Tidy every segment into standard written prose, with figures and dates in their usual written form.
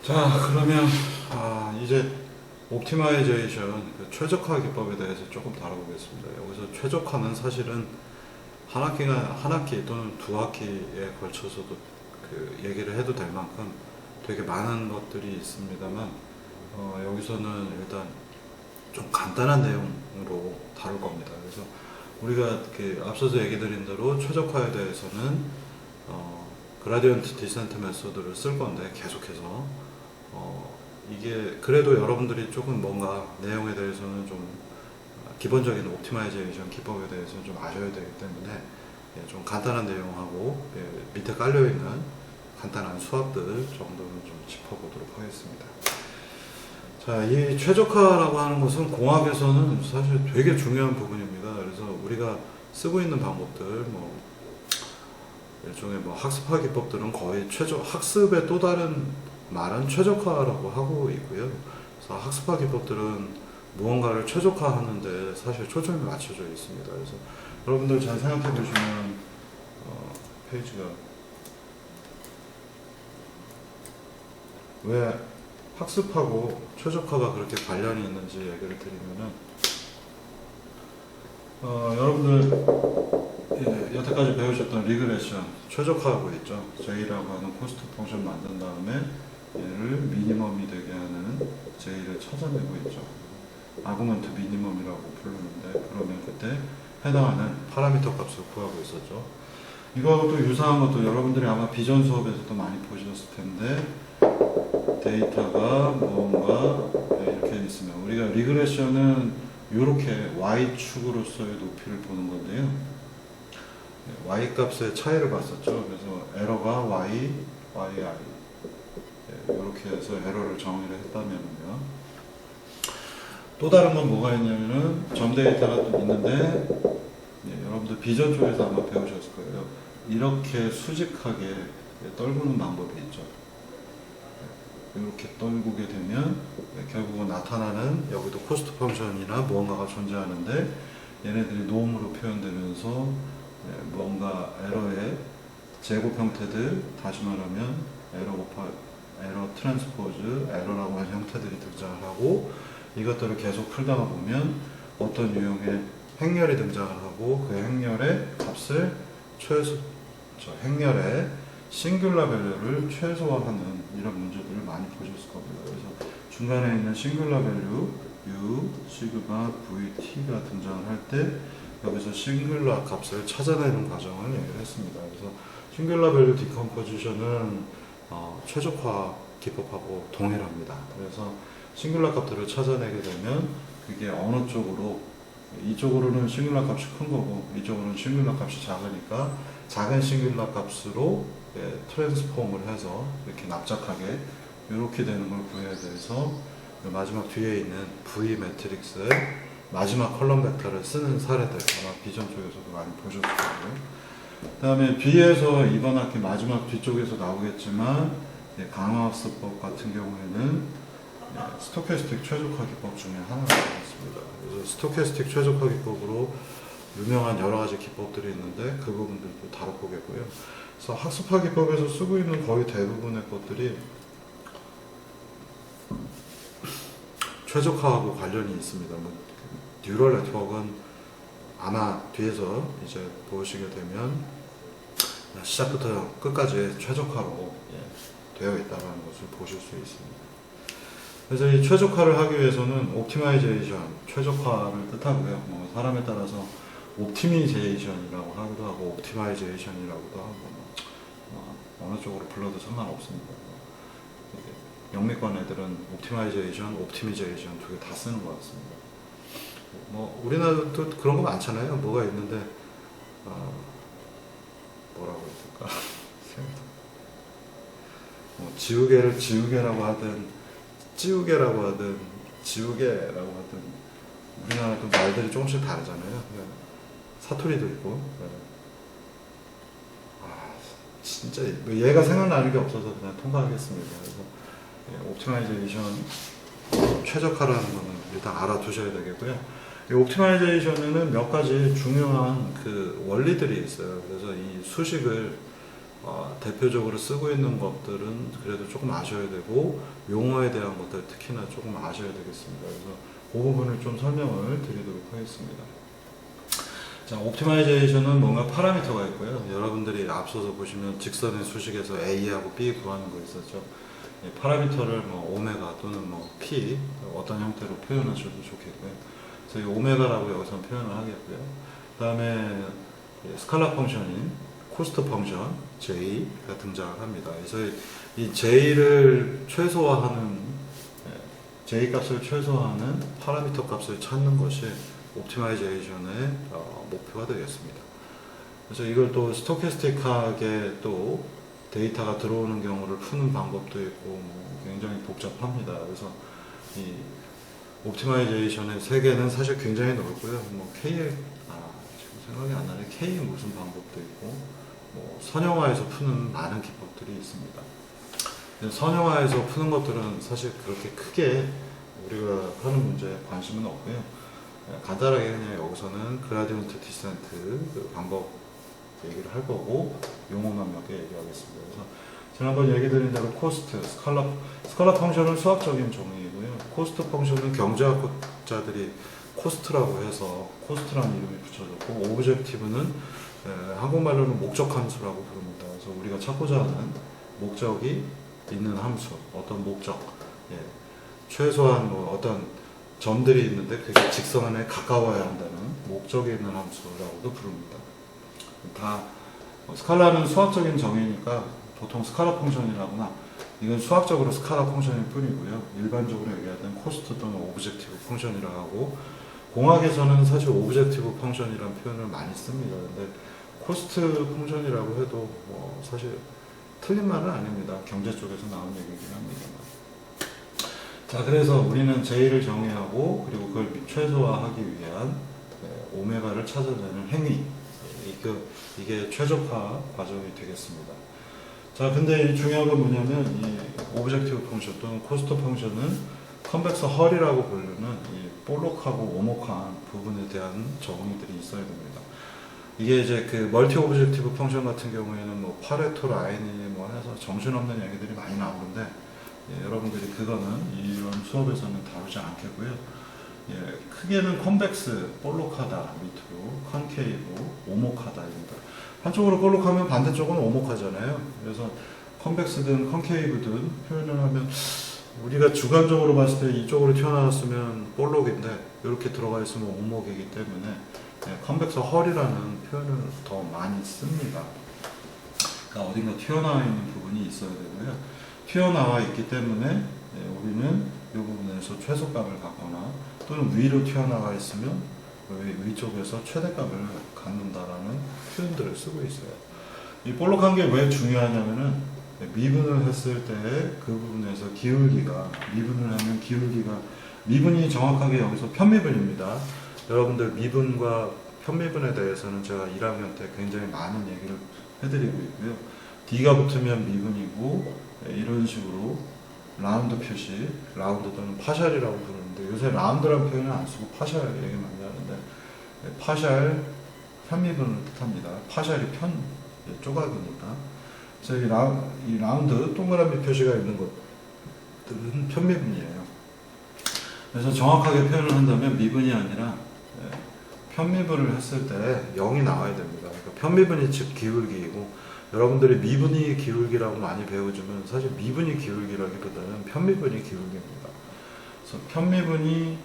자, 그러면 이제 옵티마이제이션, 그 최적화 기법에 대해서 조금 다뤄보겠습니다. 여기서 최적화는 사실은 한 학기 또는 두 학기에 걸쳐서도 그 얘기를 해도 될 만큼 되게 많은 것들이 있습니다만, 여기서는 일단 좀 간단한 내용으로 다룰 겁니다. 그래서 우리가 그 앞서서 얘기 드린 대로 최적화에 대해서는 그라디언트 디센트 메소드를 쓸 건데 계속해서 이게 그래도 여러분들이 조금 뭔가 내용에 대해서는 좀 기본적인 옵티마이제이션 기법에 대해서는 좀 아셔야 되기 때문에 좀 간단한 내용하고 밑에 깔려있는 간단한 수학들 정도는 좀 짚어보도록 하겠습니다. 자, 이 최적화라고 하는 것은 공학에서는 사실 되게 중요한 부분입니다. 그래서 우리가 쓰고 있는 방법들, 일종의 학습화 기법들은 거의 학습의 또 다른 말은 최적화라고 하고 있고요. 그래서 학습화 기법들은 무언가를 최적화하는데 사실 초점이 맞춰져 있습니다. 그래서 여러분들 잘 생각해 보시면 페이지가 왜 학습하고 최적화가 그렇게 관련이 있는지 얘기를 드리면은 여러분들 여태까지 배우셨던 리그레션 최적화하고 있죠. J라고 하는 코스트 펑션 만든 다음에 얘를 미니멈이 되게 하는 J를 찾아내고 있죠. 아구먼트 미니멈이라고 부르는데, 그러면 그때 해당하는 파라미터 값을 구하고 있었죠. 이거하고 또 유사한 것도 여러분들이 아마 비전 수업에서도 많이 보셨을 텐데, 데이터가 뭔가 이렇게 있으면 우리가 리그레션은 이렇게 Y축으로서의 높이를 보는 건데요. Y 값의 차이를 봤었죠. 그래서 에러가 Y, YI 이렇게 해서 에러를 정의를 했다면요. 또 다른 건 뭐가 있냐면은 점 데이터가 또 있는데, 여러분들 비전 쪽에서 아마 배우셨을 거예요. 이렇게 수직하게 떨구는 방법이 있죠. 이렇게 떨구게 되면 결국은 나타나는 여기도 코스트 펑션이나 무언가가 존재하는데, 얘네들이 노음으로 표현되면서 뭔가 에러의 제곱 형태들, 다시 말하면 에러 트랜스포즈, 에러라고 하는 형태들이 등장을 하고, 이것들을 계속 풀다가 보면 어떤 유형의 행렬이 등장을 하고, 그 행렬의 값을 행렬의 싱귤라 밸류를 최소화하는 이런 문제들을 많이 보셨을 겁니다. 그래서 중간에 있는 싱귤라 밸류 U, 시그마, VT가 등장을 할 때 여기서 싱귤라 값을 찾아내는 과정을 얘기를 했습니다. 그래서 싱귤라 밸류 디컴포지션은 최적화 기법하고 동일합니다. 그래서 싱귤라 값들을 찾아내게 되면 그게 어느 쪽으로, 이쪽으로는 싱귤라 값이 큰 거고 이쪽으로는 싱귤라 값이 작으니까 작은 싱귤라 값으로 트랜스폼을 해서 이렇게 납작하게 이렇게 되는 걸 구해야 돼서 마지막 뒤에 있는 V 매트릭스의 마지막 컬럼 벡터를 쓰는 사례들 아마 비전 쪽에서도 많이 보셨을 거고요. 그 다음에 B에서 이번 학기 마지막 뒤쪽에서 나오겠지만 강화학습법 같은 경우에는 스토캐스틱 최적화 기법 중에 하나가 되겠습니다. 그래서 스토캐스틱 최적화 기법으로 유명한 여러 가지 기법들이 있는데 그 부분들도 다뤄보겠고요. 그래서 학습화 기법에서 쓰고 있는 거의 대부분의 것들이 최적화하고 관련이 있습니다. 뉴럴 네트워크는 아마 뒤에서 이제 보시게 되면 시작부터 끝까지 최적화로 되어 있다는 것을 보실 수 있습니다. 그래서 이 최적화를 하기 위해서는 옵티마이제이션, 최적화를 뜻하고요. 사람에 따라서 옵티미제이션이라고 하기도 하고 옵티마이제이션이라고도 하고 어느 쪽으로 불러도 상관없습니다. 영미권 애들은 옵티마이제이션, 옵티미제이션 두 개 다 쓰는 것 같습니다. 우리나라도 그런 거 많잖아요. 뭐가 있는데 뭐라고 했을까? 지우개를 지우개라고 하든 찌우개라고 하든 지우개라고 하든 우리나라도 말들이 조금씩 다르잖아요. 사투리도 있고. 진짜 얘가 생각나는 게 없어서 그냥 통과하겠습니다. 그래서 옵티마이제이션 최적화라는 거는 일단 알아두셔야 되겠고요. 이 옵티마이제이션에는 몇 가지 중요한 그 원리들이 있어요. 그래서 이 수식을 대표적으로 쓰고 있는 것들은 그래도 조금 아셔야 되고 용어에 대한 것들 특히나 조금 아셔야 되겠습니다. 그래서 그 부분을 좀 설명을 드리도록 하겠습니다. 자, 옵티마이제이션은 뭔가 파라미터가 있고요. 여러분들이 앞서서 보시면 직선의 수식에서 A하고 B 구하는 거 있었죠. 파라미터를 뭐 오메가 또는 뭐 P 어떤 형태로 표현하셔도 좋겠고요. 그래서 이 오메가라고 여기서 표현을 하겠고요. 그 다음에 스칼라 펑션인 코스트 펑션 J가 등장을 합니다. 그래서 이 J를 최소화하는 J 값을 최소화하는 파라미터 값을 찾는 것이 옵티마이제이션의 목표가 되겠습니다. 그래서 이걸 또 스토캐스틱하게 또 데이터가 들어오는 경우를 푸는 방법도 있고 뭐 굉장히 복잡합니다. 그래서 이 옵티마이제이션의 세계는 사실 굉장히 넓고요. 뭐 K의 지금 생각이 안 나네. K 무슨 방법도 있고 뭐 선형화해서 푸는 많은 기법들이 있습니다. 선형화해서 푸는 것들은 사실 그렇게 크게 우리가 하는 문제에 관심은 없고요. 간단하게 그냥 여기서는 그라디언트 디센트 그 방법 얘기를 할 거고 용어만 몇 개 얘기하겠습니다. 그래서 지난번 얘기 드린 대로 코스트, 스칼라 펑션은 수학적인 종이고요. 코스트 펑션은 경제학자들이 코스트라고 해서 코스트라는 이름이 붙여졌고 오브젝티브는 한국말로는 목적 함수라고 부릅니다. 그래서 우리가 찾고자 하는 목적이 있는 함수, 어떤 목적, 최소한 뭐 어떤 점들이 있는데 그게 직선에 가까워야 한다는 목적이 있는 함수라고도 부릅니다. 다 스칼라는 수학적인 정의니까 보통 스칼라 펑션이라거나 이건 수학적으로 스칼라 펑션일 뿐이고요. 일반적으로 얘기하던 코스트 또는 오브젝티브 펑션이라고 하고 공학에서는 사실 오브젝티브 펑션이라는 표현을 많이 씁니다. 근데 코스트 펑션이라고 해도 뭐 사실 틀린 말은 아닙니다. 경제 쪽에서 나온 얘기긴 합니다만. 자, 그래서 우리는 J를 정의하고 그리고 그걸 최소화하기 위한 오메가를 찾아내는 행위, 이게 최적화 과정이 되겠습니다. 자, 근데 중요한 건 뭐냐면 이 오브젝티브 펑션 또는 코스트 펑션은 컨벡스 헐이라고 부르는 이 볼록하고 오목한 부분에 대한 정의들이 있어야 됩니다. 이게 이제 그 멀티 오브젝티브 펑션 같은 경우에는 뭐 파레토 라인이 뭐 해서 정신없는 얘기들이 많이 나오는데 여러분들이 그거는 이런 수업에서는 다루지 않겠고요. 크게는 컨벡스, 볼록하다 밑으로, 컨케이브, 오목하다입니다. 한쪽으로 볼록하면 반대쪽은 오목하잖아요. 그래서 컨벡스든 컨케이브든 표현을 하면 우리가 주관적으로 봤을 때 이쪽으로 튀어나왔으면 볼록인데 이렇게 들어가 있으면 오목이기 때문에 컨벡스 헐이라는 표현을 더 많이 씁니다. 그러니까 어딘가 튀어나와 있는 부분이 있어야 되고요. 튀어나와 있기 때문에 우리는 이 부분에서 최소값을 갖거나 또는 위로 튀어나와 있으면 위쪽에서 최대값을 갖는다라는 표현들을 쓰고 있어요. 이 볼록한 게 왜 중요하냐면은 미분을 했을 때 그 부분에서 기울기가 미분을 하면 기울기가 미분이 정확하게 여기서 편미분입니다. 여러분들 미분과 편미분에 대해서는 제가 1학년 때 굉장히 많은 얘기를 해드리고 있고요. D가 붙으면 미분이고 이런 식으로 라운드 표시, 라운드 또는 파샬이라고 부르는데 요새 라운드라는 표현을 안 쓰고 파샬 얘기 많이 하는데 파샬 편미분을 뜻합니다. 파샬이 편 조각이니까. 그래서 이 라운드 동그라미 표시가 있는 것들은 편미분이에요. 그래서 정확하게 표현을 한다면 미분이 아니라 편미분을 했을 때 0이 나와야 됩니다. 그러니까 편미분이 즉 기울기이고 여러분들이 미분이 기울기라고 많이 배우지만 사실 미분이 기울기라기보다는 편미분이 기울기입니다. 그래서 편미분이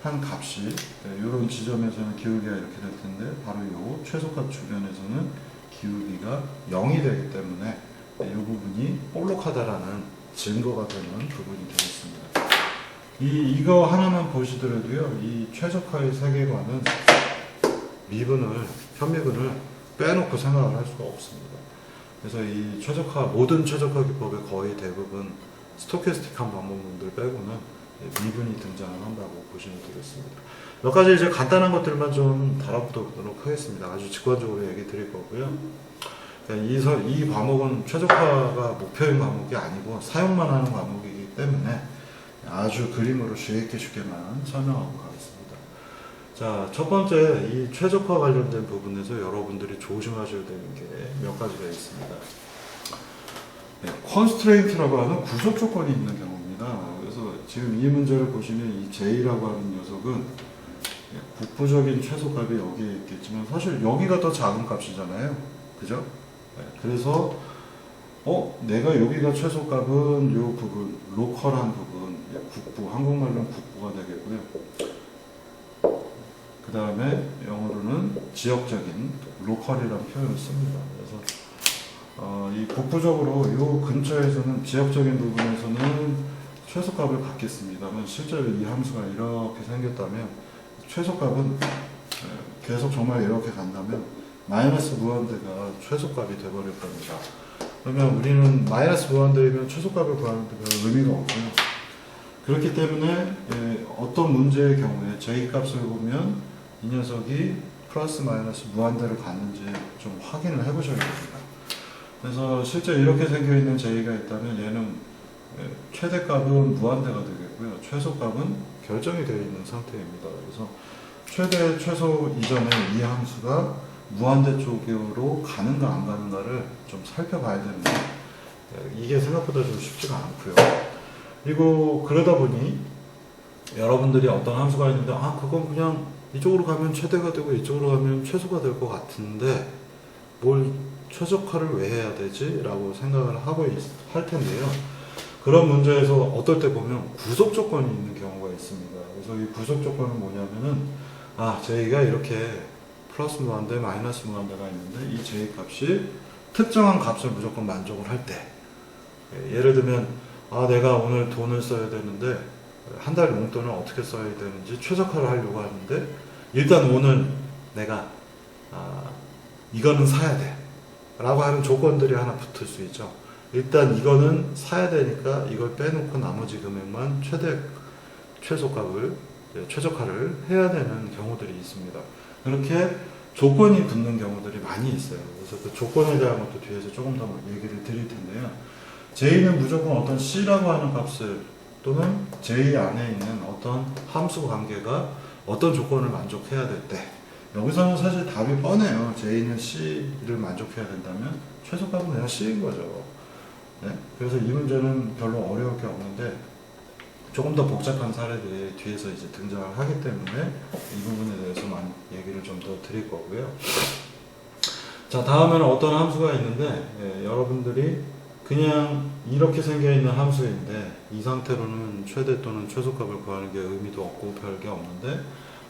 한 값이 이런 지점에서는 기울기가 이렇게 될 텐데 바로 이 최소값 주변에서는 기울기가 0이 되기 때문에 이 부분이 볼록하다라는 증거가 되는 부분이 되겠습니다. 이거 하나만 보시더라도요, 이 최적화의 세계관은 편미분을 빼놓고 생각을 할 수가 없습니다. 그래서 이 모든 최적화 기법의 거의 대부분 스토캐스틱한 방법론들 빼고는 미분이 등장을 한다고 보시면 되겠습니다. 몇 가지 이제 간단한 것들만 좀 다뤄보도록 하겠습니다. 아주 직관적으로 얘기 드릴 거고요. 이 과목은 최적화가 목표인 과목이 아니고 사용만 하는 과목이기 때문에 아주 그림으로 쉽게만 설명하고 가겠습니다. 자, 첫 번째 이 최적화 관련된 부분에서 여러분들이 조심하셔야 되는 게 몇 가지가 있습니다. constraint라고 하는 구속 조건이 있는 경우입니다. 그래서 지금 이 문제를 보시면 이 J라고 하는 녀석은 국부적인 최소값이 여기에 있겠지만 사실 여기가 더 작은 값이잖아요. 그죠? 그래서 내가 여기가 최소값은 요 부분, 로컬한 부분, 국부, 한국말로는 국부가 되겠고요. 그 다음에 영어로는 지역적인 로컬이라는 표현을 씁니다. 그래서 이 국부적으로 요 근처에서는 지역적인 부분에서는 최소값을 갖겠습니다만 실제로 이 함수가 이렇게 생겼다면 최소값은 계속 정말 이렇게 간다면 마이너스 무한대가 최소값이 되어버릴 겁니다. 그러면 우리는 마이너스 무한대이면 최소값을 구하는 데 별 의미가 없고요. 그렇기 때문에 어떤 문제의 경우에 J값을 보면 이 녀석이 플러스 마이너스 무한대를 갖는지 좀 확인을 해보셔야 됩니다. 그래서 실제 이렇게 생겨있는 J가 있다면 얘는 최대값은 무한대가 되겠고요. 최소값은 결정이 되어 있는 상태입니다. 그래서 최대, 최소 이전에 이 함수가 무한대 쪽으로 가는가 안 가는가를 좀 살펴봐야 되는데 이게 생각보다 좀 쉽지가 않고요. 그리고 그러다 보니 여러분들이 어떤 함수가 있는데 그건 그냥 이쪽으로 가면 최대가 되고 이쪽으로 가면 최소가 될 것 같은데 뭘 최적화를 왜 해야 되지? 라고 생각을 하고 할 텐데요. 그런 문제에서 어떨 때 보면 구속 조건이 있는 경우가 있습니다. 그래서 이 구속 조건은 뭐냐면은 J가 이렇게 플러스 무한대, 마이너스 무한대가 있는데 이 J 값이 특정한 값을 무조건 만족을 할 때 예를 들면 내가 오늘 돈을 써야 되는데 한 달 용돈을 어떻게 써야 되는지 최적화를 하려고 하는데 일단 오늘 내가 이거는 사야 돼 라고 하는 조건들이 하나 붙을 수 있죠. 일단 이거는 사야 되니까 이걸 빼놓고 나머지 금액만 최소값을 최적화를 해야 되는 경우들이 있습니다. 그렇게 조건이 붙는 경우들이 많이 있어요. 그래서 그 조건에 대한 것도 뒤에서 조금 더 얘기를 드릴 텐데요. J는 무조건 어떤 C라고 하는 값을 또는 J 안에 있는 어떤 함수 관계가 어떤 조건을 만족해야 될 때 여기서는 사실 답이 뻔해요. J는 C를 만족해야 된다면 최소값은 그냥 C인 거죠. 네? 그래서 이 문제는 별로 어려울 게 없는데 조금 더 복잡한 사례들이 뒤에서 이제 등장을 하기 때문에 이 부분에 대해서만 얘기를 좀 더 드릴 거고요. 자, 다음에는 어떤 함수가 있는데 여러분들이 그냥 이렇게 생겨있는 함수인데 이 상태로는 최대 또는 최소값을 구하는 게 의미도 없고 별게 없는데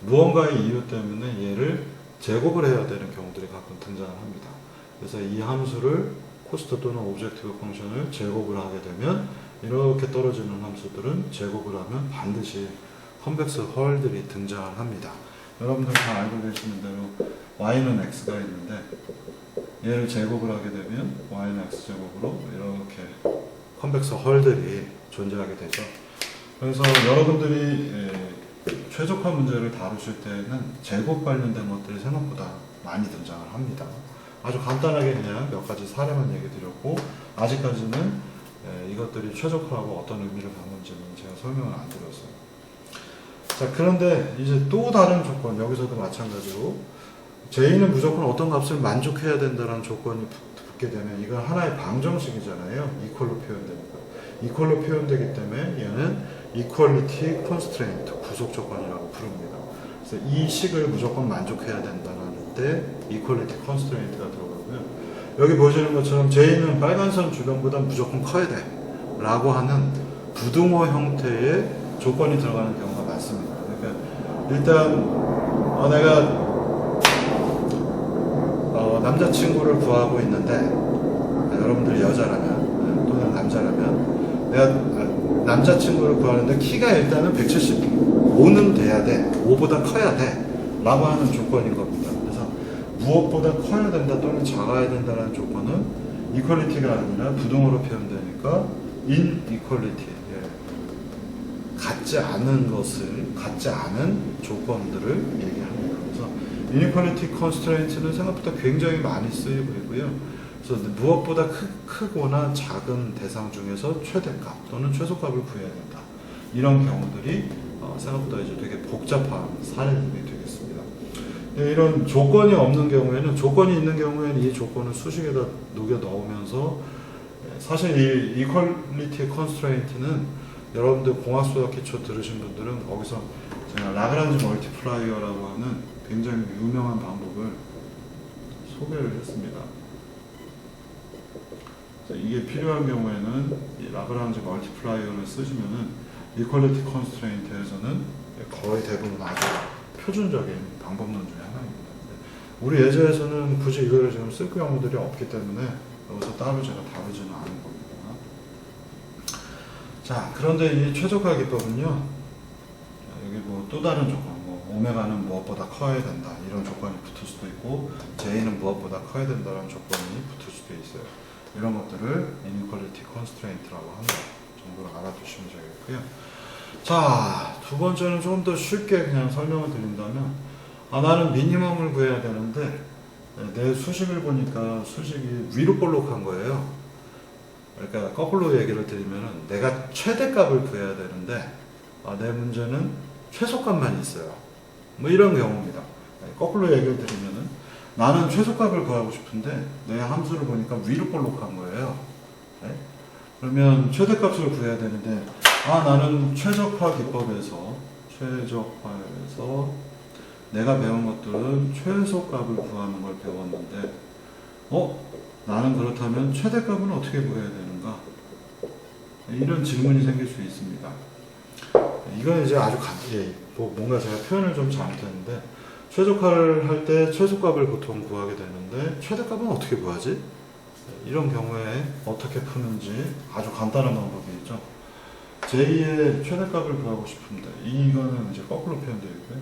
무언가의 이유 때문에 얘를 제곱을 해야 되는 경우들이 가끔 등장을 합니다. 그래서 이 함수를 코스트 또는 오브젝티브 펑션을 제곱을 하게 되면 이렇게 떨어지는 함수들은 제곱을 하면 반드시 컨벡스 헐들이 등장을 합니다. 여러분들 다 알고 계시는 대로 y는 x가 있는데 얘를 제곱을 하게 되면 y는 x제곱으로 이렇게 컨벡스 헐들이 존재하게 되죠. 그래서 여러분들이 최적화 문제를 다루실 때는 제곱 관련된 것들이 생각보다 많이 등장을 합니다. 아주 간단하게 그냥 몇 가지 사례만 얘기 드렸고 아직까지는 이것들이 최적화하고 어떤 의미를 갖는지는 제가 설명을 안 드렸어요. 자, 그런데 이제 또 다른 조건, 여기서도 마찬가지로 J는 무조건 어떤 값을 만족해야 된다는 조건이 붙게 되면 이건 하나의 방정식이잖아요. 이퀄로 표현되니까. 이퀄로 표현되기 때문에 얘는 equality constraint, 구속 조건이라고 부릅니다. 그래서 이 식을 무조건 만족해야 된다는 때 equality constraint가 들어가고요. 여기 보시는 것처럼 J는 빨간 선 주변보다 무조건 커야 돼 라고 하는 부등호 형태의 조건이 들어가는 경우가 많습니다. 그러니까 일단 내가 남자친구를 구하고 있는데 여러분들이 여자라면 또는 남자라면 내가 남자친구를 구하는데 키가 일단은 175는 돼야 돼, 5보다 커야 돼 라고 하는 조건인 겁니다. 그래서 무엇보다 커야 된다 또는 작아야 된다는 조건은 이퀄리티가 아니라 부등호로 표현되니까 inequality, 같지 않은 것을, 같지 않은 조건들을 얘기합니다. 그래서 inequality constraint는 생각보다 굉장히 많이 쓰이고 있고요. 그래서 무엇보다 크거나 작은 대상 중에서 최대값 또는 최소값을 구해야 된다. 이런 경우들이 생각보다 이제 되게 복잡한 사례들이 되겠습니다. 이런 조건이 없는 경우에는, 조건이 있는 경우에는 이 조건을 수식에다 녹여 넣으면서 사실 이 이퀄리티 컨스트레인트는 여러분들 공학수학 기초 들으신 분들은 거기서 제가 라그랑지 멀티플라이어라고 하는 굉장히 유명한 방법을 소개를 했습니다. 이게 필요한 경우에는 이 라그랑지 멀티플라이어를 쓰시면은 이퀄리티 컨스트레인트에서는 거의 대부분 아주 표준적인 방법론 중에 하나입니다. 우리 예제에서는 굳이 이거를 지금 쓸 경우들이 없기 때문에 여기서 따로 제가 다루지는 않은 겁니다. 자, 그런데 이 최적화 기법은요, 여기 뭐 또 다른 조건, 뭐 오메가는 무엇보다 커야 된다 이런 조건이 붙을 수도 있고, J는 무엇보다 커야 된다는 조건이 붙을 수도 있어요. 이런 것들을 inequality constraint라고 하는 정도로 알아두시면 되겠고요. 자, 두 번째는 조금 더 쉽게 그냥 설명을 드린다면, 나는 미니멈을 구해야 되는데 내 수식을 보니까 수식이 위로 볼록한 거예요. 그러니까 거꾸로 얘기를 드리면은 내가 최대값을 구해야 되는데 내 문제는 최소값만 있어요. 뭐 이런 경우입니다. 거꾸로 얘기를 드리면은 나는 최소값을 구하고 싶은데 내 함수를 보니까 위로 볼록한 거예요. 네? 그러면 최대값을 구해야 되는데 나는 최적화 기법에서 내가 배운 것들은 최소값을 구하는 걸 배웠는데 나는 그렇다면 최대값은 어떻게 구해야 되는가? 이런 질문이 생길 수 있습니다. 이건 이제 아주 뭔가 제가 표현을 좀 잘못했는데 최적화를 할 때 최소값을 보통 구하게 되는데 최대값은 어떻게 구하지? 이런 경우에 어떻게 푸는지 아주 간단한 방법이 있죠. J의 최대값을 구하고 싶은데 이거는 이제 거꾸로 표현되어 있고요.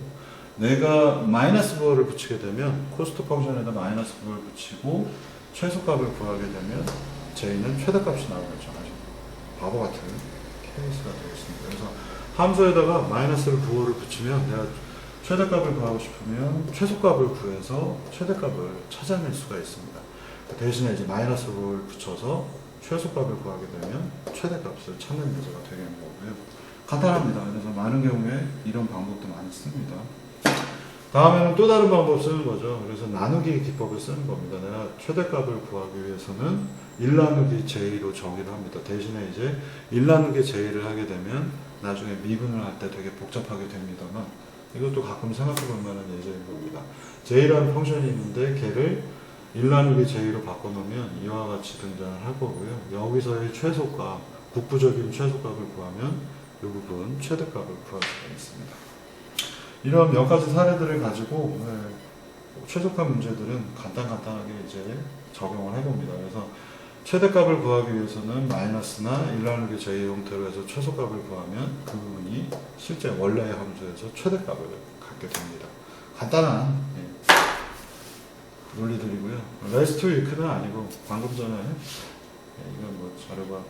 내가 마이너스 부호를 붙이게 되면 코스트 펑션에다 마이너스 부호를 붙이고 최소값을 구하게 되면 J는 최대값이 나오겠죠. 아주 바보 같은 케이스가 되겠습니다. 그래서 함수에다가 마이너스를 부호를 붙이면 내가 최대값을 구하고 싶으면 최소값을 구해서 최대값을 찾아낼 수가 있습니다. 대신에 이제 마이너스 부호를 붙여서 최소값을 구하게 되면 최대값을 찾는 문제가 되겠는 거고요. 간단합니다. 그래서 많은 경우에 이런 방법도 많이 씁니다. 다음에는 또 다른 방법 쓰는 거죠. 그래서 나누기 기법을 쓰는 겁니다. 내가 최대값을 구하기 위해서는 1 나누기 J로 정의를 합니다. 대신에 이제 1 나누기 J를 하게 되면 나중에 미분을 할 때 되게 복잡하게 됩니다만 이것도 가끔 생각해 볼 만한 예제인 겁니다. J라는 펑션이 있는데 걔를 1 나누기 J로 바꿔놓으면 이와 같이 등장을 할 거고요. 여기서의 최소값, 국부적인 최소값을 구하면 이 부분 최대값을 구할 수가 있습니다. 이런 몇 가지 사례들을 가지고 최소값 문제들은 간단하게 이제 적용을 해봅니다. 그래서 최대값을 구하기 위해서는 마이너스나 1 나누기 J 형태로 해서 최소값을 구하면 그 부분이 실제 원래의 함수에서 최대값을 갖게 됩니다. 간단한 논리들이고요. 레스트 위크는 아니고 방금 전에 이건 뭐 자료가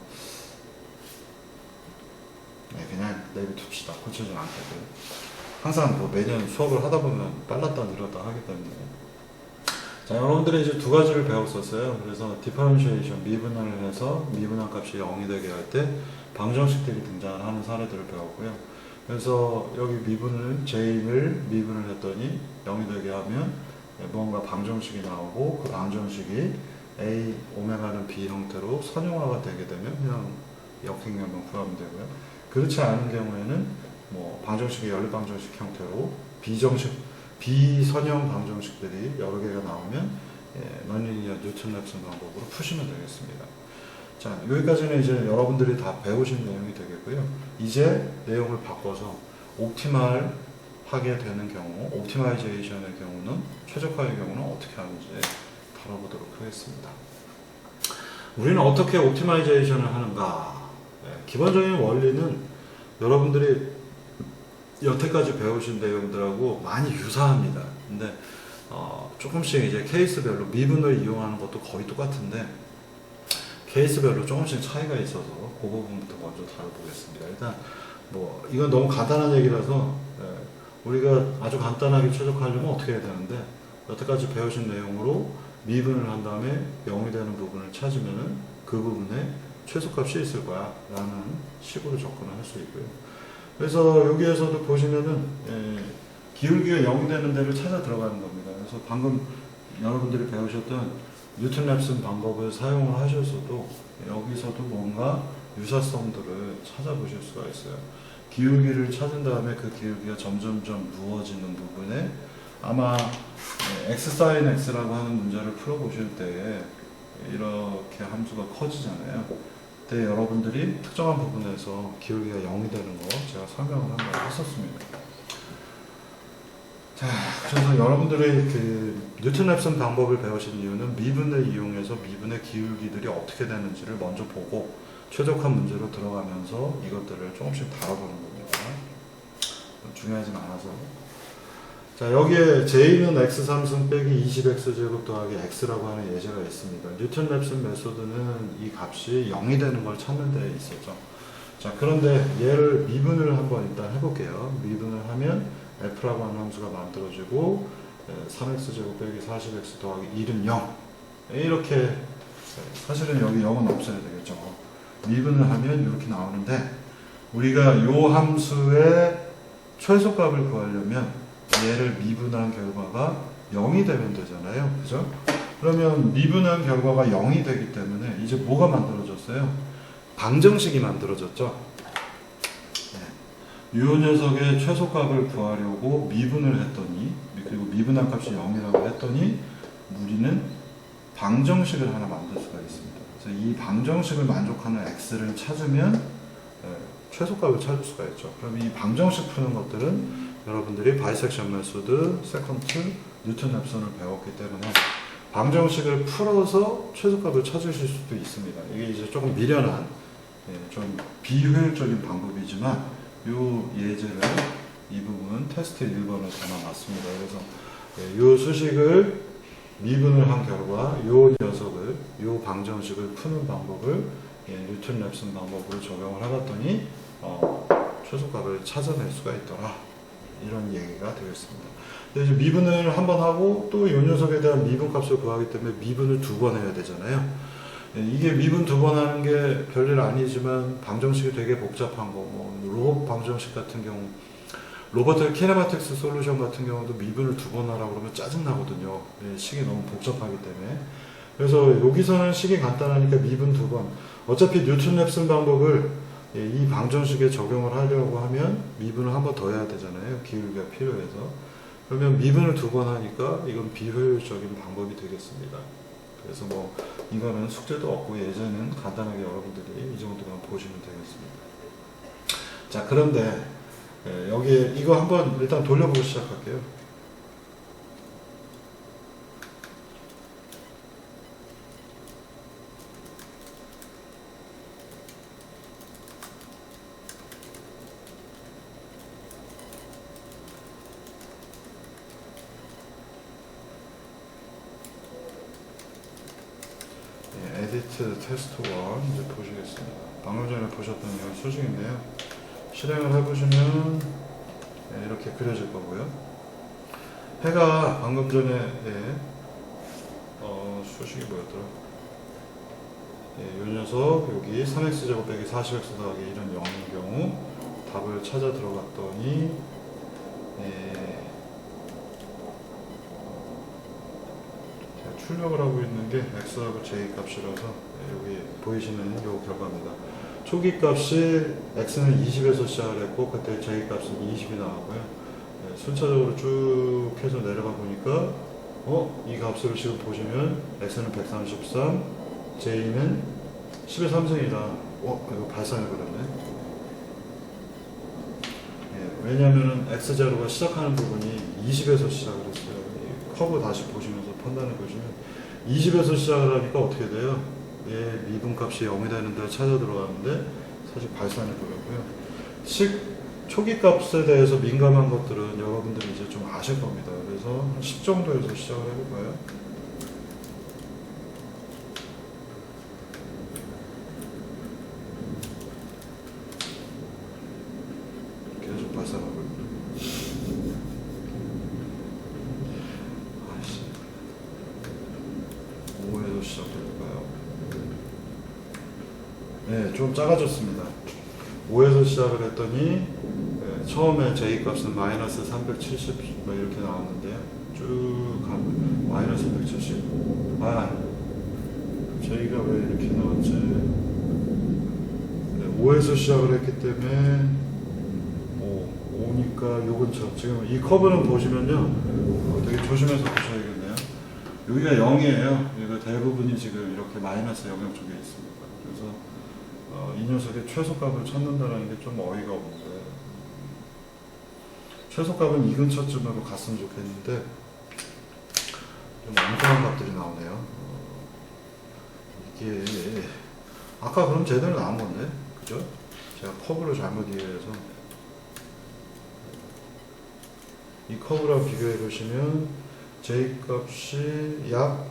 그냥 내비둡시다. 고쳐지 않거든요. 항상 뭐 매년 수업을 하다 보면 빨랐다 늘었다 하기 때문에. 자, 여러분들이 이제 두 가지를 배웠었어요. 그래서 디퍼런시에이션, 미분을 해서 미분한 값이 0이 되게 할 때 방정식들이 등장하는 사례들을 배웠고요. 그래서 여기 J를 미분을 했더니 0이 되게 하면 뭔가 방정식이 나오고 그 방정식이 A, 오메가는 B 형태로 선형화가 되게 되면 그냥 역행량만 구하면 되고요. 그렇지 않은 경우에는 뭐 방정식이 연립방정식 형태로 비선형 방정식들이 여러 개가 나오면 넌리니어 뉴턴-랩슨 방법으로 푸시면 되겠습니다. 자, 여기까지는 이제 여러분들이 다 배우신 내용이 되겠고요. 이제 내용을 바꿔서 옵티말 하게 되는 경우, 옵티마이제이션의 경우는, 최적화의 경우는 어떻게 하는지 다뤄보도록 하겠습니다. 우리는 어떻게 옵티마이제이션을 하는가? 기본적인 원리는 여러분들이 여태까지 배우신 내용들하고 많이 유사합니다. 근데 조금씩 이제 케이스별로 미분을 이용하는 것도 거의 똑같은데 케이스별로 조금씩 차이가 있어서 그 부분부터 먼저 다뤄보겠습니다. 일단 뭐 이건 너무 간단한 얘기라서 우리가 아주 간단하게 최적화하려면 어떻게 해야 되는데 여태까지 배우신 내용으로 미분을 한 다음에 0이 되는 부분을 찾으면은 그 부분에 최소값이 있을 거야 라는 식으로 접근을 할 수 있고요. 그래서 여기에서도 보시면은 기울기가 0이 되는 데를 찾아 들어가는 겁니다. 그래서 방금 여러분들이 배우셨던 뉴튼 랩슨 방법을 사용을 하셔서도 여기서도 뭔가 유사성들을 찾아보실 수가 있어요. 기울기를 찾은 다음에 그 기울기가 점점점 부어지는 부분에 아마 x sin x라고 하는 문제를 풀어보실 때 이렇게 함수가 커지잖아요. 그때 여러분들이 특정한 부분에서 기울기가 0이 되는 거 제가 설명을 한번 했었습니다. 자, 그래서 여러분들이 그 뉴튼 랩슨 방법을 배우신 이유는 미분을 이용해서 미분의 기울기들이 어떻게 되는지를 먼저 보고 최적화 문제로 들어가면서 이것들을 조금씩 다뤄보는 겁니다. 중요하진 않아서. 자, 여기에 J는 x3승 빼기 20x제곱 더하기 x라고 하는 예제가 있습니다. 뉴튼 랩슨 메소드는 이 값이 0이 되는 걸 찾는 데 있었죠. 자, 그런데 얘를 미분을 한번 일단 해볼게요. 미분을 하면 f라고 하는 함수가 만들어지고 3x제곱 빼기 40x 더하기 1은 0 이렇게 사실은 여기 0은 없어야 되겠죠. 미분을 하면 이렇게 나오는데 우리가 이 함수의 최소값을 구하려면 얘를 미분한 결과가 0이 되면 되잖아요. 그죠? 그러면 미분한 결과가 0이 되기 때문에 이제 뭐가 만들어졌어요? 방정식이 만들어졌죠. 이 녀석의 최소값을 구하려고 미분을 했더니 그리고 미분한 값이 0이라고 했더니 우리는 방정식을 하나 만들 수가 있습니다. 그래서 이 방정식을 만족하는 x를 찾으면 최소값을 찾을 수가 있죠. 그럼 이 방정식 푸는 것들은 여러분들이 바이섹션 메소드, 세컨트, 뉴튼 랩슨을 배웠기 때문에 방정식을 풀어서 최소값을 찾으실 수도 있습니다. 이게 이제 조금 미련한, 좀 비효율적인 방법이지만 이 예제를 이 부분 테스트 1번을 담아놨습니다. 그래서 이 수식을 미분을 한 결과 이 녀석을, 이 방정식을 푸는 방법을 뉴튼 랩슨 방법으로 적용을 해봤더니 최소값을 찾아낼 수가 있더라. 이런 얘기가 되겠습니다. 이제 미분을 한번 하고 또 이 녀석에 대한 미분값을 구하기 때문에 미분을 2번 해야 되잖아요. 이게 미분 2번 하는 게 별일 아니지만 방정식이 되게 복잡한 거, 뭐 로봇 방정식 같은 경우, 로버트 키네마틱스 솔루션 같은 경우도 미분을 2번 하라고 그러면 짜증나거든요. 식이 너무 복잡하기 때문에. 그래서 여기서는 식이 간단하니까 미분 2번. 어차피 뉴튼 랩슨 방법을 이 방정식에 적용을 하려고 하면 미분을 한 번 더 해야 되잖아요. 기울기가 필요해서. 그러면 미분을 2번 하니까 이건 비효율적인 방법이 되겠습니다. 그래서 뭐 이거는 숙제도 없고 예제는 간단하게 여러분들이 이 정도만 보시면 되겠습니다. 자, 그런데 여기에 이거 한번 일단 돌려보고 시작할게요. 에디트 테스트 1 이제 보시겠습니다. 방금 전에 보셨던 이 수식인데요. 실행을 해보시면 이렇게 그려질 거고요. 해가 방금 전에 수식이 뭐였더라? 이 녀석 여기 3x제곱 빼기 40x 더하기 1은 0인 경우 답을 찾아 들어갔더니 출력을 하고 있는 게 x하고 j 값이라서 여기 보이시는 이 결과입니다. 초기 값이 x는 20에서 시작을 했고 그때 j 값은 20이 나왔고요. 순차적으로 쭉 해서 내려가 보니까 이 값을 지금 보시면 x는 133, j는 10의 3승이다. 이거 발산해버렸네. 왜냐하면 x제로가 시작하는 부분이 20에서 시작을 했어요. 커브 다시 보시면서 판단해 보시면 20에서 시작을 하니까 어떻게 돼요? 미분값이 0이 되는데 찾아 들어가는데 사실 발산해 버렸고요. 초기 값에 대해서 민감한 것들은 여러분들이 이제 좀 아실 겁니다. 그래서 한 10 정도에서 시작을 해볼까요? 계속 발산하고 있고요. 5에서 시작해볼까요? 네, 좀 작아졌습니다. 5에서 시작을 했더니 처음에 j 값은 마이너스 370 이렇게 나왔는데요. 쭉 가면 마이너스 170. 저희가 왜 이렇게 나왔지? 네, 5에서 시작을 했기 때문에 5니까 요 근처. 지금 이 커브는 보시면요, 되게 조심해서 보셔야겠네요. 여기가 0이에요. 여기가 대부분이 지금 이렇게 마이너스 영역 쪽에 있습니다. 그래서 이 녀석의 최소값을 찾는다는 게 좀 어이가 없는데, 최소값은 이 근처쯤으로 갔으면 좋겠는데 좀 엉뚱한 값들이 나오네요. 이게 아까 그럼 제대로 나온 건데, 그죠? 제가 커브를 잘못 이해해서. 이 커브랑 비교해 보시면 J 값이 약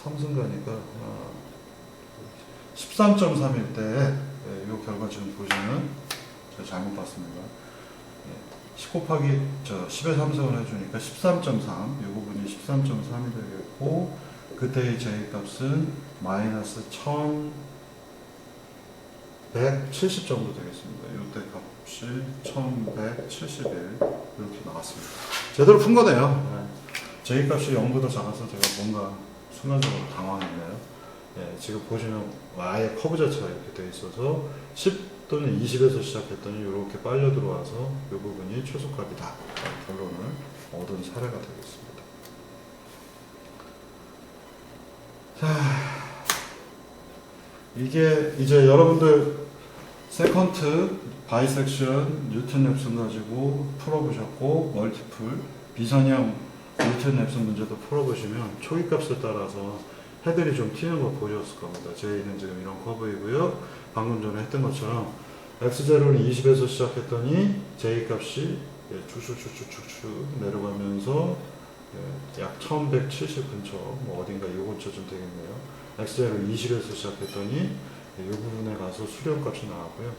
상승가니까 13.3일 때 이 결과 지금 보시면 제가 잘못 봤습니다. 10 곱하기 10의 3승을 해주니까 13.3, 이 부분이 13.3이 되겠고, 그때의 J 값은 마이너스 1170 정도 되겠습니다. 이때 값이 1171 이렇게 나왔습니다. 제대로 푼 거네요. J 값이 0보다 작아서 제가 뭔가 순간적으로 당황했네요. 지금 보시면 아예 커브 자체가 이렇게 되어 있어서 10 또는 20에서 시작했더니 이렇게 빨려 들어와서 이 부분이 최소값이다 결론을 얻은 사례가 되겠습니다. 자, 이게 이제 여러분들 세컨트, 바이섹션, 뉴턴 랩슨 가지고 풀어보셨고, 멀티플, 비선형 뉴턴 랩슨 문제도 풀어보시면 초기값에 따라서 헤들이 좀 튀는 거 보셨을 겁니다. J는 지금 이런 커브이고요. 방금 전에 했던 것처럼 X0는 20에서 시작했더니 J 값이 쭉쭉쭉쭉쭉 내려가면서 약 1170 근처, 뭐 어딘가 요 근처쯤 되겠네요. X0를 20에서 시작했더니 이 부분에 가서 수렴 값이 나왔고요.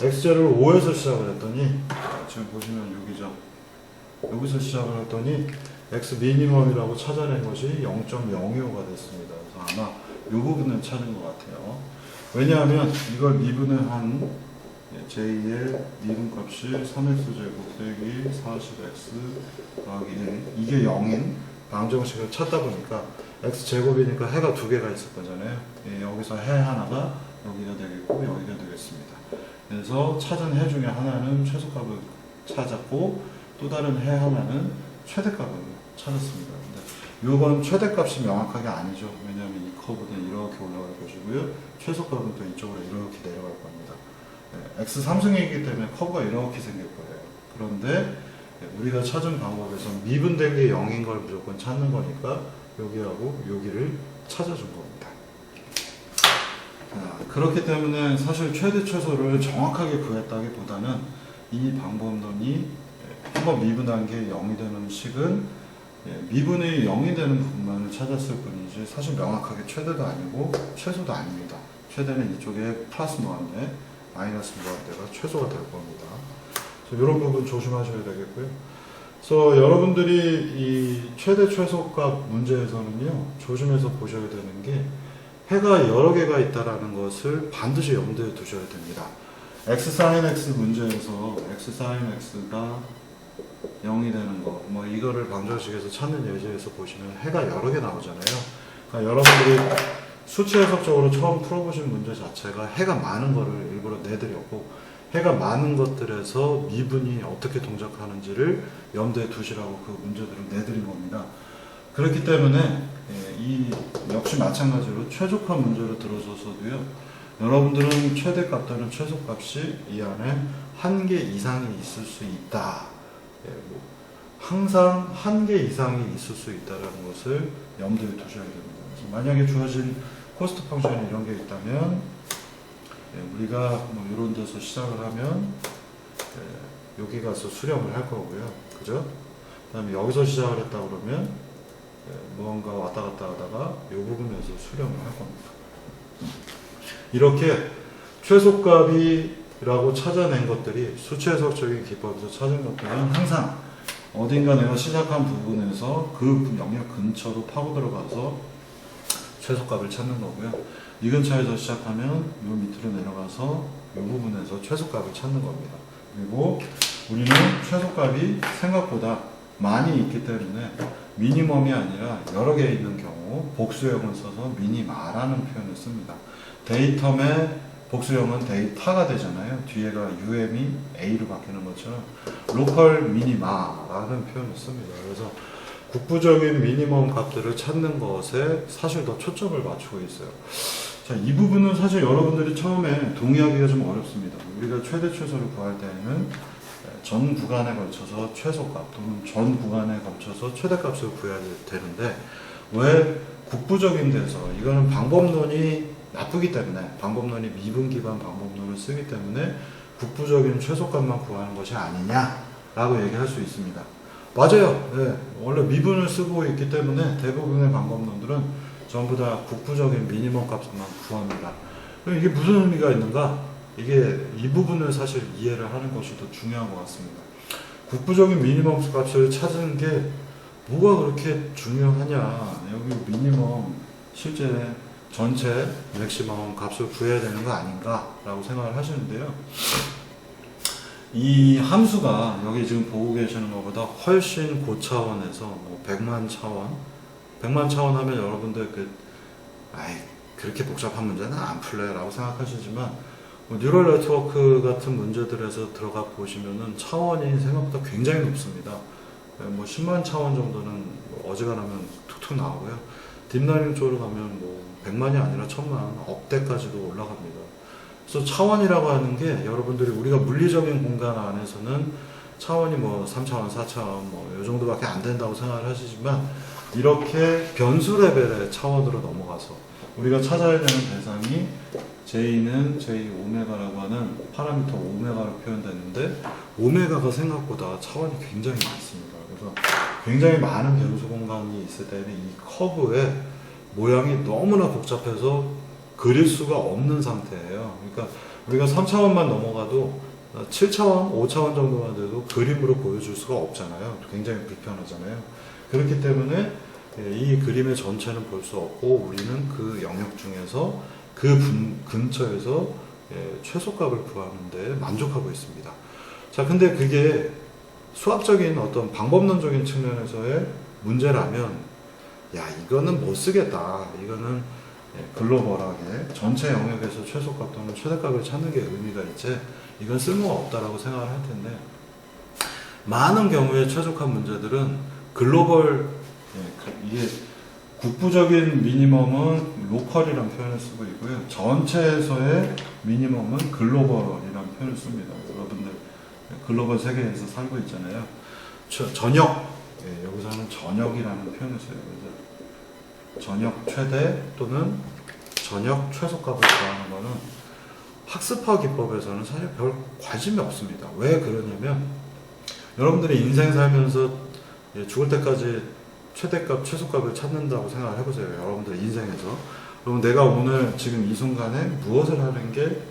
X0를 5에서 시작을 했더니 지금 보시면 여기죠. 여기서 시작을 했더니 X 미니멈이라고 찾아낸 것이 0.025가 됐습니다. 그래서 아마 이 부분을 찾은 것 같아요. 왜냐하면 이걸 미분을 한 J의 미분값이 3x제곱 빼기 40x 더하기 1, 이게 0인 방정식을 찾다 보니까 x제곱이니까 해가 두 개가 있을 거잖아요. 여기서 해 하나가 여기가 되겠고 여기가 되겠습니다. 그래서 찾은 해 중에 하나는 최소값을 찾았고 또 다른 해 하나는 최대값을 찾았습니다. 근데 이건 최대값이 명확하게 아니죠. 왜냐하면 이 커브는 이렇게 올라갈 것이고요. 최소값은 또 이쪽으로 이렇게 내려갈 겁니다. X 3승이기 때문에 커브가 이렇게 생길 거예요. 그런데 우리가 찾은 방법에서 미분된 게 0인 걸 무조건 찾는 거니까 여기하고 여기를 찾아준 겁니다. 그렇기 때문에 사실 최대 최소를 정확하게 구했다기보다는 이 방법론이 한번 미분한 게 0이 되는 식은 미분이 0이 되는 부분만을 찾았을 뿐이지 사실 명확하게 최대도 아니고 최소도 아닙니다. 최대는 이쪽에 플러스 무한대, 마이너스 무한대가 최소가 될 겁니다. 이런 부분 조심하셔야 되겠고요. 그래서 여러분들이 이 최대 최소값 문제에서는요, 조심해서 보셔야 되는 게 해가 여러 개가 있다는 것을 반드시 염두에 두셔야 됩니다. x sin x 문제에서 x sin x가 0이 되는 거, 뭐 이거를 방정식에서 찾는 예제에서 보시면 해가 여러 개 나오잖아요. 그러니까 여러분들이 수치 해석적으로 처음 풀어보신 문제 자체가 해가 많은 거를 일부러 내드렸고, 해가 많은 것들에서 미분이 어떻게 동작하는지를 염두에 두시라고 그 문제들을 내드린 겁니다. 그렇기 때문에 이 역시 마찬가지로 최적화 문제를 들어줘서도요, 여러분들은 최대값 또는 최소값이 이 안에 한 개 이상이 있을 수 있다. 항상 한 개 이상이 있을 수 있다는 것을 염두에 두셔야 됩니다. 그래서 만약에 주어진 코스트 펑션이 이런 게 있다면 우리가 뭐 이런 데서 시작을 하면 여기 가서 수렴을 할 거고요. 그죠? 그 다음에 여기서 시작을 했다 그러면 무언가 왔다 갔다 하다가 이 부분에서 수렴을 할 겁니다. 이렇게 최소값이라고 찾아낸 것들이 수치 해석적인 기법에서 찾은 것들은 항상 어딘가 내가 시작한 부분에서 그 영역 근처로 파고 들어가서 최소값을 찾는 거고요. 이 근처에서 시작하면 요 밑으로 내려가서 이 부분에서 최소값을 찾는 겁니다. 그리고 우리는 최소값이 생각보다 많이 있기 때문에 미니멈이 아니라 여러 개 있는 경우 복수형을 써서 미니마라는 표현을 씁니다. 데이텀의 복수형은 데이터가 되잖아요. 뒤에가 UM이 A로 바뀌는 것처럼 로컬 미니마라는 표현을 씁니다. 그래서 국부적인 미니멈 값들을 찾는 것에 사실 더 초점을 맞추고 있어요. 자, 이 부분은 사실 여러분들이 처음에 동의하기가 좀 어렵습니다. 우리가 최대 최소를 구할 때에는 전 구간에 걸쳐서 최소값 또는 전 구간에 걸쳐서 최대값을 구해야 되는데 왜 국부적인 데서 이거는 방법론이 나쁘기 때문에 방법론이 미분 기반 방법론을 쓰기 때문에 국부적인 최소값만 구하는 것이 아니냐라고 얘기할 수 있습니다. 맞아요. 네, 원래 미분을 쓰고 있기 때문에 대부분의 방법론들은 전부 다 국부적인 미니멈 값만 구합니다. 그럼 이게 무슨 의미가 있는가? 이게 이 부분을 사실 이해를 하는 것이 더 중요한 것 같습니다. 국부적인 미니멈 값을 찾은 게 뭐가 그렇게 중요하냐? 여기 미니멈 실제 전체 맥시멈 값을 구해야 되는 거 아닌가라고 생각을 하시는데요. 이 함수가 여기 지금 보고 계시는 것보다 훨씬 고차원에서 뭐 100만 차원 하면 여러분들 그렇게 복잡한 문제는 안 풀려라고 생각하시지만 뭐 뉴럴 네트워크 같은 문제들에서 들어가 보시면은 차원이 생각보다 굉장히 높습니다. 뭐 10만 차원 정도는 뭐 어지간하면 툭툭 나오고요. 딥러닝 쪽으로 가면 뭐 100만이 아니라 1000만, 억대까지도 올라갑니다. 그래서 차원이라고 하는 게 여러분들이 우리가 물리적인 공간 안에서는 차원이 뭐 3차원, 4차원 뭐 이 정도밖에 안 된다고 생각을 하시지만 이렇게 변수 레벨의 차원으로 넘어가서 우리가 찾아야 되는 대상이 J는 J 오메가라고 하는 파라미터 오메가로 표현되는데 오메가가 생각보다 차원이 굉장히 많습니다. 그래서 굉장히 많은 변수 공간이 있을 때는 이 커브의 모양이 너무나 복잡해서 그릴 수가 없는 상태예요. 그러니까 우리가 3차원만 넘어가도 7차원, 5차원 정도만 돼도 그림으로 보여줄 수가 없잖아요. 굉장히 불편하잖아요. 그렇기 때문에 이 그림의 전체는 볼 수 없고 우리는 그 영역 중에서 그 근처에서 최소값을 구하는데 만족하고 있습니다. 자, 근데 그게 수학적인 어떤 방법론적인 측면에서의 문제라면 야, 이거는 못 쓰겠다. 이거는 글로벌하게 전체 영역에서 최소값 또는 최대값을 찾는 게 의미가 있지 이건 쓸모가 없다라고 생각을 할 텐데 많은 경우에 최적화 문제들은 글로벌 이게 국부적인 미니멈은 로컬이라는 표현을 쓰고 있고요. 전체에서의 미니멈은 글로벌이라는 표현을 씁니다. 여러분들 글로벌 세계에서 살고 있잖아요. 전역, 여기서는 전역이라는 표현을 써요. 그래서 전역 최대 또는 전역 최소값을 구하는 것은 학습화 기법에서는 사실 별 관심이 없습니다. 왜 그러냐면 여러분들이 인생 살면서 죽을 때까지 최대값, 최소값을 찾는다고 생각을 해보세요. 여러분들 인생에서. 그럼 내가 오늘 지금 이 순간에 무엇을 하는 게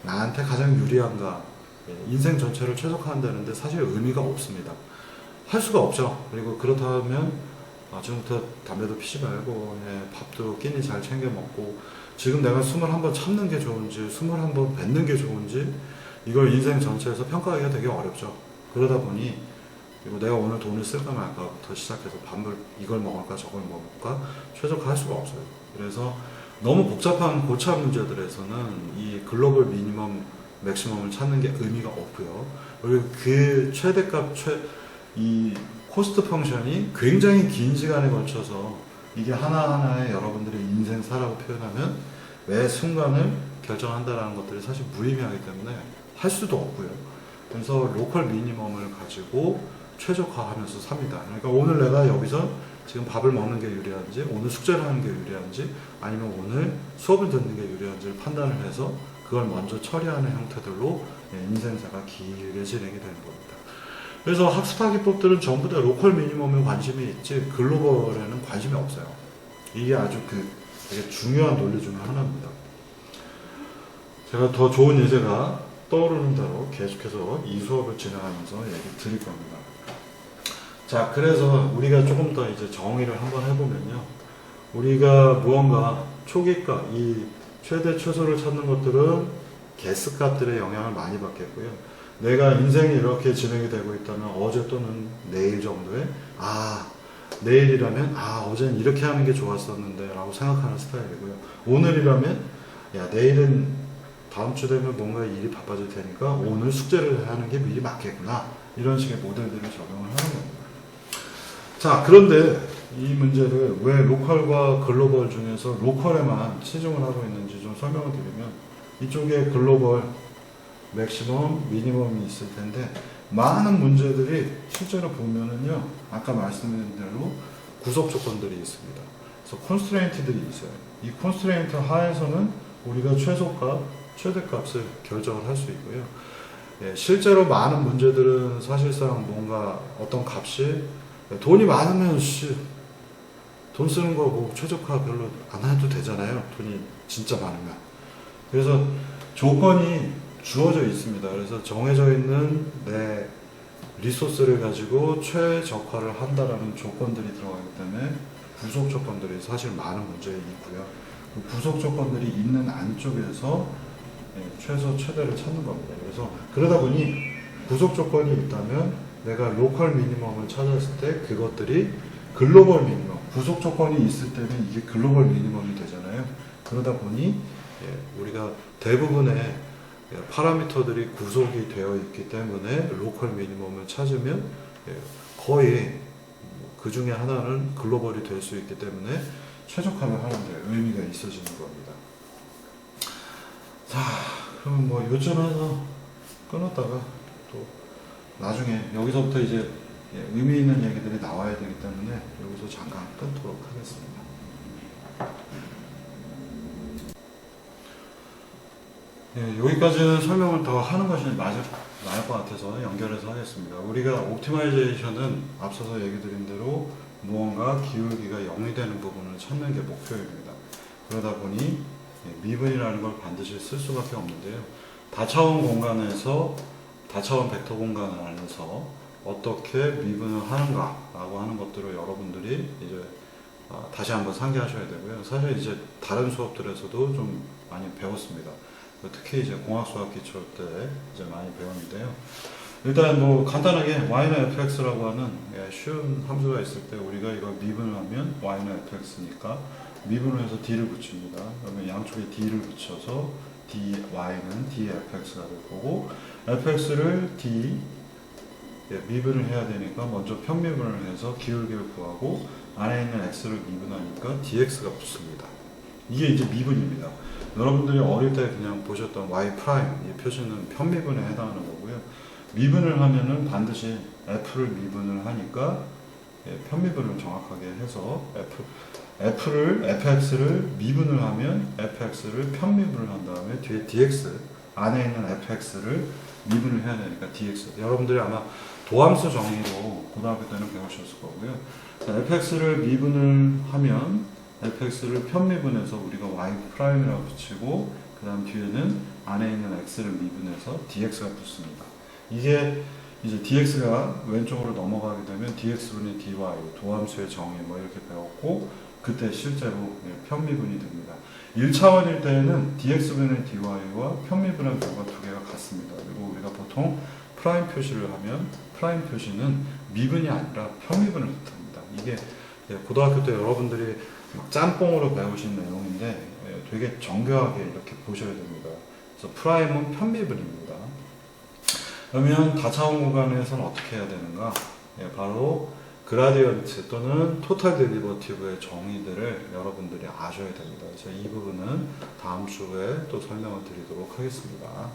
나한테 가장 유리한가? 인생 전체를 최적화한다는데 사실 의미가 없습니다. 할 수가 없죠. 그리고 그렇다면 지금부터 담배도 피지 말고 밥도 끼니 잘 챙겨 먹고 지금 내가 21번 참는 게 좋은지 21번 뱉는 게 좋은지 이걸 인생 전체에서 평가하기가 되게 어렵죠. 그러다 보니 그리고 내가 오늘 돈을 쓸까 말까부터 시작해서 밥을 이걸 먹을까 저걸 먹을까 최적화할 수가 없어요. 그래서 너무 복잡한 고차 문제들에서는 이 글로벌 미니멈 맥시멈을 찾는 게 의미가 없고요. 그리고 그 최대값 이 코스트 펑션이 굉장히 긴 시간에 걸쳐서 이게 하나하나의 여러분들의 인생사라고 표현하면 매 순간을 결정한다는 것들이 사실 무의미하기 때문에 할 수도 없고요. 그래서 로컬 미니멈을 가지고 최적화하면서 삽니다. 그러니까 오늘 내가 여기서 지금 밥을 먹는 게 유리한지 오늘 숙제를 하는 게 유리한지 아니면 오늘 수업을 듣는 게 유리한지를 판단을 해서 그걸 먼저 처리하는 형태들로 인생사가 길게 진행이 되는 겁니다. 그래서 학습화 기법들은 전부 다 로컬 미니멈에 관심이 있지 글로벌에는 관심이 없어요. 이게 아주 되게 중요한 논리 중에 하나입니다. 제가 더 좋은 예제가 떠오르는 대로 계속해서 이 수업을 진행하면서 얘기 드릴 겁니다. 자, 그래서 우리가 조금 더 이제 정의를 한번 해보면요. 우리가 무언가 초기값, 이 최대 최소를 찾는 것들은 개수 값들의 영향을 많이 받겠고요. 내가 인생이 이렇게 진행이 되고 있다면 어제 또는 내일 정도에 내일이라면 어제는 이렇게 하는 게 좋았었는데 라고 생각하는 스타일이고요. 오늘이라면 내일은 다음 주 되면 뭔가 일이 바빠질 테니까 오늘 숙제를 하는 게 미리 맞겠구나, 이런 식의 모델들을 적용을 하는 겁니다. 자, 그런데 이 문제를 왜 로컬과 글로벌 중에서 로컬에만 치중을 하고 있는지 좀 설명을 드리면, 이쪽에 글로벌 맥시멈, 미니멈이 있을 텐데 많은 문제들이 실제로 보면은요, 아까 말씀드린 대로 구속 조건들이 있습니다. 그래서 콘스트레인트들이 있어요. 이 콘스트레인트 하에서는 우리가 최소값, 최대값을 결정을 할 수 있고요. 실제로 많은 문제들은 사실상 뭔가 어떤 값이 돈이 많으면 돈 쓰는 거 뭐 최저가 별로 안 해도 되잖아요. 돈이 진짜 많으면. 그래서 조건이 주어져 있습니다. 그래서 정해져 있는 내 리소스를 가지고 최적화를 한다라는 조건들이 들어가기 때문에 구속 조건들이 사실 많은 문제가 있고요. 그 구속 조건들이 있는 안쪽에서 최소 최대를 찾는 겁니다. 그래서 그러다 보니 구속 조건이 있다면 내가 로컬 미니멈을 찾았을 때 그것들이 글로벌 미니멈, 구속 조건이 있을 때는 이게 글로벌 미니멈이 되잖아요. 그러다 보니 우리가 대부분의 파라미터들이 구속이 되어 있기 때문에 로컬 미니멈을 찾으면 거의 그 중에 하나는 글로벌이 될 수 있기 때문에 최적화를 하는데 의미가 있어지는 겁니다. 자, 그럼 뭐 요점에서 끊었다가 또 나중에 여기서부터 이제 의미 있는 얘기들이 나와야 되기 때문에 여기서 잠깐 끊도록 하겠습니다. 여기까지는 설명을 더 하는 것이 나을 것 같아서 연결해서 하겠습니다. 우리가 옵티마이제이션은 앞서서 얘기 드린 대로 무언가 기울기가 0이 되는 부분을 찾는 게 목표입니다. 그러다 보니 미분이라는 걸 반드시 쓸 수밖에 없는데요. 다차원 공간에서 다차원 벡터 공간 안에서 어떻게 미분을 하는가라고 하는 것들을 여러분들이 이제 다시 한번 상기하셔야 되고요. 사실 이제 다른 수업들에서도 좀 많이 배웠습니다. 특히 이제 공학수학 기초 때 이제 많이 배웠는데요. 일단 뭐 간단하게 y는 fx라고 하는 쉬운 함수가 있을 때 우리가 이걸 미분을 하면 y는 fx니까 미분을 해서 d를 붙입니다. 그러면 양쪽에 d를 붙여서 dy는 dfx가 될 거고, fx를 d 미분을 해야 되니까 먼저 편미분을 해서 기울기를 구하고 안에 있는 x를 미분하니까 dx가 붙습니다. 이게 이제 미분입니다. 여러분들이 어릴 때 그냥 보셨던 y 프라임 이 표시는 편미분에 해당하는 거고요. 미분을 하면은 반드시 f를 미분을 하니까 편미분을 정확하게 해서 fx를 미분을 하면 fx를 편미분을 한 다음에 뒤에 dx 안에 있는 fx를 미분을 해야 되니까 dx. 여러분들이 아마 도함수 정의로 고등학교 때는 배우셨을 거고요. fx를 미분을 하면 fx를 편미분해서 우리가 y'이라고 붙이고 그 다음 뒤에는 안에 있는 x를 미분해서 dx가 붙습니다. 이게 이제 dx가 왼쪽으로 넘어가게 되면 dx분의 dy 도함수의 정의 뭐 이렇게 배웠고, 그때 실제로 편미분이 됩니다. 1차원일 때에는 dx분의 dy와 편미분의 결과 두 개가 같습니다. 그리고 우리가 보통 프라임 표시를 하면 프라임 표시는 미분이 아니라 편미분을 뜻합니다. 이게 고등학교 때 여러분들이 짬뽕으로 배우신 내용인데 되게 정교하게 이렇게 보셔야 됩니다. 그래서 프라임은 편미분입니다. 그러면 다차원 공간에서는 어떻게 해야 되는가? 바로 그라디언트 또는 토탈 데리버티브의 정의들을 여러분들이 아셔야 됩니다. 그래서 이 부분은 다음 주에 또 설명을 드리도록 하겠습니다.